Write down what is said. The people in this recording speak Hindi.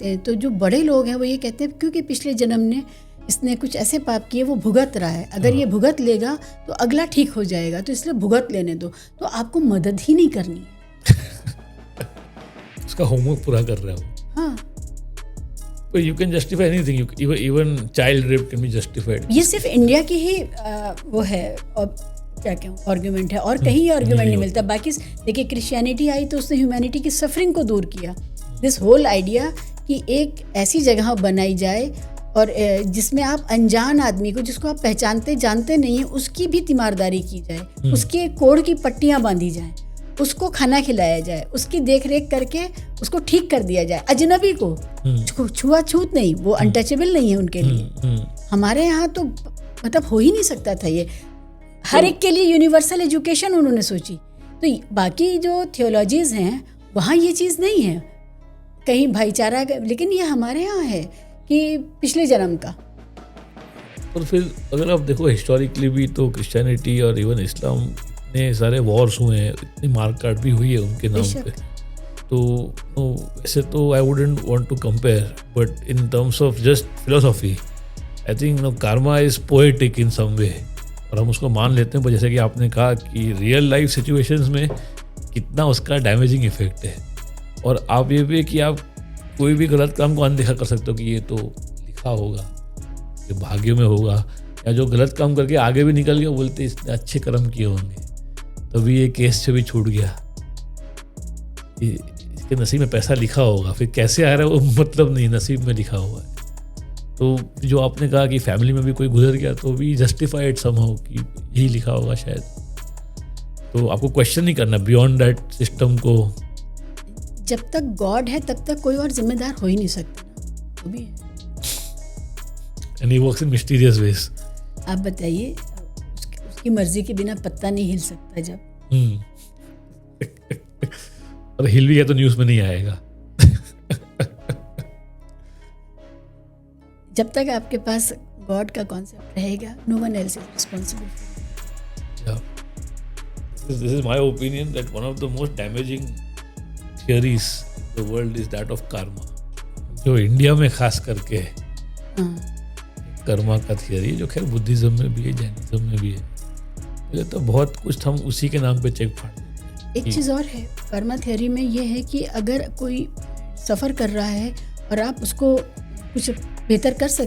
तो जो बड़े लोग हैं वो ये कहते हैं क्योंकि पिछले जन्म ने इसने कुछ ऐसे पाप किए वो भुगत रहा है, अगर ये भुगत लेगा तो अगला ठीक हो जाएगा, तो इसलिए भुगत लेने दो, तो आपको मदद ही नहीं करनी है। उसका होमवर्क पूरा कर रहा है वो। हाँ, But you can justify anything. Even child rape can be justified. ये सिर्फ इंडिया की ही वो है, और क्या कहूँ आर्ग्यूमेंट है, और कहीं आर्ग्यूमेंट नहीं मिलता। बाकी देखिए क्रिश्चियनिटी आई तो उसने ह्यूमैनिटी की सफरिंग को दूर किया। दिस होल आइडिया कि एक ऐसी जगह बनाई जाए और जिसमें आप अनजान आदमी को, जिसको आप पहचानते जानते नहीं हैं, उसकी भी तीमारदारी की जाए, उसके कोढ़ की पट्टियाँ बांधी जाएं, उसको खाना खिलाया जाए, उसकी देख रेख करके उसको ठीक कर दिया जाए। अजनबी को छुआछूत नहीं, वो अनटचेबल नहीं है उनके लिए। हमारे यहाँ तो मतलब हो ही नहीं सकता था ये। हर एक के लिए यूनिवर्सल एजुकेशन उन्होंने सोची। तो बाकी जो थियोलॉजीज हैं वहाँ ये चीज़ नहीं है, कहीं भाईचारा, लेकिन ये हमारे यहाँ है कि पिछले जन्म का। और फिर अगर आप देखो हिस्टोरिकली भी तो क्रिश्चियनिटी और इवन इस्लाम, इतने सारे वॉर्स हुए हैं, इतनी मारकाट भी हुई है उनके नाम पे। तो वैसे तो I wouldn't want to compare, but in terms of just philosophy I think karma is poetic in some way, और हम उसको मान लेते हैं। पर जैसे कि आपने कहा कि रियल लाइफ सिचुएशंस में कितना उसका डैमेजिंग इफेक्ट है। और आप ये भी कि आप कोई भी गलत काम को अनदेखा कर सकते हो कि ये तो लिखा होगा, ये भाग्य में होगा, या जो गलत काम करके आगे भी निकल गया बोलते इसने अच्छे कर्म किए होंगे, तभी ये केस से भी छूट गया, इसके नसीब में पैसा लिखा होगा। फिर कैसे आ रहा है वो मतलब नहीं, नसीब में लिखा हुआ है। तो जो आपने कहा कि फैमिली में भी कोई गुजर गया तो भी जस्टिफाइड समहाउ कि यही लिखा होगा शायद। तो आपको क्वेश्चन नहीं करना बियॉन्ड दैट सिस्टम को। जब तक गॉड है तब तक कोई और जिम्मेदार हो ही नहीं सकता, वो भी है। And he works in mysterious ways. आप बताइए, उसकी मर्जी के बिना पत्ता नहीं हिल सकता जब। और हिल भी गया तो न्यूज़ में नहीं आएगा। जब तक आपके पास गॉड का कॉन्सेप्ट रहेगा, no one else is responsible. This is my opinion that one of the most damaging theories in the world is that of karma. जो इंडिया में खास करके कर्मा का थियरी, जो खैर बुद्धिज्म में भी है, जैनिज्म में भी है, मुझे तो बहुत कुछ हम उसी के नाम पे चेक फाड़ देते हैं। एक चीज़ और है कर्मा थियरी में, ये है कि अगर कोई सफ़र कर रहा है और आप उसको कुछ बेहतर कर सकते